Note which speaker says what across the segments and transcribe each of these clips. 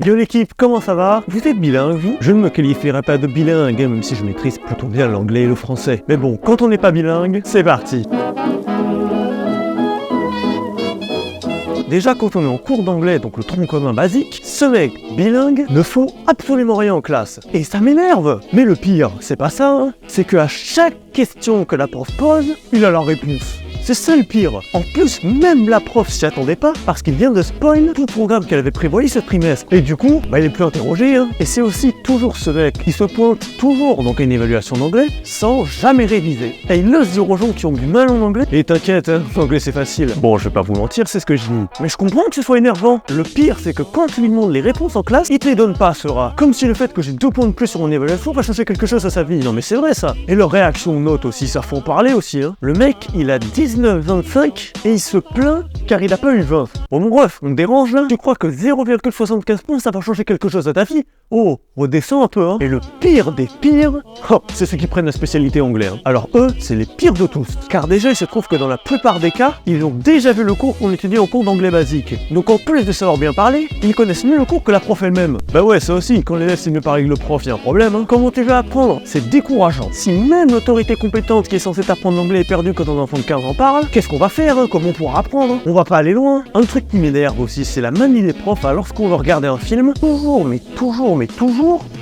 Speaker 1: Yo l'équipe, comment ça va? Vous êtes bilingue, vous? Je ne me qualifierai pas de bilingue, même si je maîtrise plutôt bien l'anglais et le français. Mais bon, quand on n'est pas bilingue, c'est parti! Déjà, quand on est en cours d'anglais, donc le tronc commun basique, ce mec bilingue ne fout absolument rien en classe. Et ça m'énerve. Mais le pire, c'est pas ça, hein. C'est qu'à chaque question que la prof pose, il a la réponse. C'est ça le pire. En plus, même la prof s'y attendait pas parce qu'il vient de spoil tout le programme qu'elle avait prévoyé ce trimestre. Et du coup, il est plus interrogé, hein. Et c'est aussi toujours ce mec qui se pointe toujours donc à une évaluation d'anglais sans jamais réviser. Et il laisse dire aux gens qui ont du mal en anglais. Et t'inquiète, hein, l'anglais c'est facile. Bon, je vais pas vous mentir, c'est ce que je dis. Mais je comprends que ce soit énervant. Le pire, c'est que quand tu lui demandes les réponses en classe, il te les donne pas, sera. Comme si le fait que j'ai 2 points de plus sur mon évaluation va changer quelque chose à sa vie. Non mais c'est vrai ça. Et leur réaction aux notes aussi, ça faut en parler aussi, hein. Le mec, il a 19,25 et il se plaint car il a pas eu 20. Bon mon bref, on te dérange là? Tu crois que 0,75 points ça va changer quelque chose à ta vie? Oh, redescends un peu, hein. Et le pire des pires, c'est ceux qui prennent la spécialité anglais, hein. Alors eux, c'est les pires de tous. Car déjà, il se trouve que dans la plupart des cas, ils ont déjà vu le cours qu'on étudie en cours d'anglais basique. Donc en plus de savoir bien parler, ils connaissent mieux le cours que la prof elle-même. Bah ouais, ça aussi, quand l'élève sait mieux parler que le prof, il y a un problème, hein. Comment tu vas apprendre? C'est décourageant. Si même l'autorité compétente qui est censée t'apprendre l'anglais est perdue quand ton enfant de 15 ans parle, qu'est-ce qu'on va faire, hein? Comment on pourra apprendre, hein? On va pas aller loin. Un truc qui m'énerve aussi, c'est la manie des profs, lorsqu'on veut regarder un film, toujours,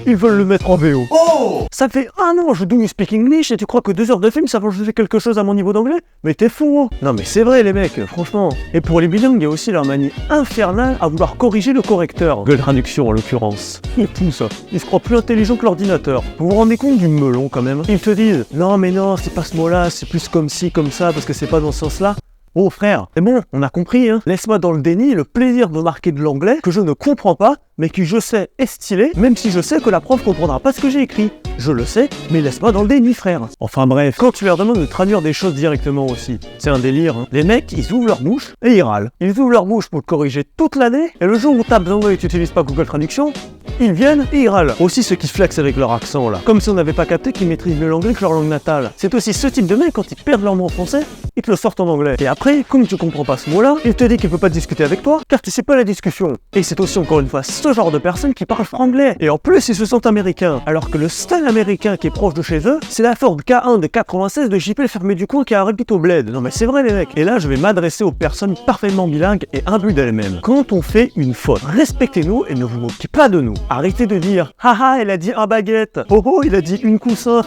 Speaker 1: ils veulent le mettre en VO. Oh! Ça fait « Ah non, je do you speak English » et tu crois que 2 heures de film, ça va changer quelque chose à mon niveau d'anglais? Mais t'es fou, hein. Non mais c'est vrai les mecs, franchement. Et pour les bilingues, il y a aussi leur manie infernale à vouloir corriger le correcteur. Google Traduction en l'occurrence. Et tout ça. Ils se croient plus intelligents que l'ordinateur. Vous vous rendez compte du melon quand même? Ils te disent « Non mais non, c'est pas ce mot-là, c'est plus comme ci, comme ça, parce que c'est pas dans ce sens-là. » Oh frère, c'est bon, on a compris, hein. Laisse-moi dans le déni le plaisir de marquer de l'anglais que je ne comprends pas, mais qui je sais est stylé, même si je sais que la prof comprendra pas ce que j'ai écrit. Je le sais, mais laisse-moi dans le déni, frère. Enfin bref, quand tu leur demandes de traduire des choses directement aussi, c'est un délire, hein. Les mecs, ils ouvrent leur bouche et ils râlent. Ils ouvrent leur bouche pour te corriger toute l'année, et le jour où t'as besoin et tu n'utilises pas Google Traduction, ils viennent et ils râlent. Aussi ceux qui flexent avec leur accent là. Comme si on n'avait pas capté qu'ils maîtrisent mieux l'anglais que leur langue natale. C'est aussi ce type de mec, quand ils perdent leur mot en français, ils te le sortent en anglais. Et après, comme tu comprends pas ce mot-là, il te dit qu'il peut pas discuter avec toi, car tu sais pas la discussion. Et c'est aussi encore une fois ce genre de personnes qui parlent franglais. Et en plus, ils se sentent américains. Alors que le seul américain qui est proche de chez eux, c'est la Ford K1 de 96 de JP le fermé du coin qui a arrêté au bled. Non mais c'est vrai les mecs. Et là, je vais m'adresser aux personnes parfaitement bilingues et imbues d'elles-mêmes. Quand on fait une faute, respectez-nous et ne vous moquez pas de nous. Arrêtez de dire « Haha, elle a dit un baguette !»« Oh oh, il a dit une coussin !»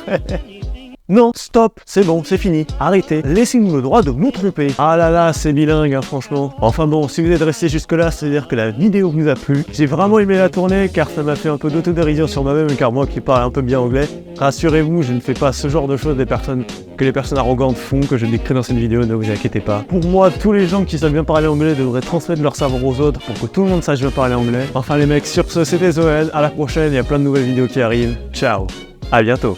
Speaker 1: Non, stop, c'est bon, c'est fini. Arrêtez, laissez-nous le droit de nous tromper. Ah là là, c'est bilingue, hein, franchement. Enfin bon, si vous êtes resté jusque-là, c'est-à-dire que la vidéo vous a plu. J'ai vraiment aimé la tourner, car ça m'a fait un peu d'autodérision sur moi-même, car moi qui parle un peu bien anglais, rassurez-vous, je ne fais pas ce genre de choses que les personnes arrogantes font, que je décris dans cette vidéo, ne vous inquiétez pas. Pour moi, tous les gens qui savent bien parler anglais devraient transmettre leur savoir aux autres pour que tout le monde sache bien parler anglais. Enfin les mecs, sur ce, c'était Zoël, à la prochaine, il y a plein de nouvelles vidéos qui arrivent. Ciao, à bientôt.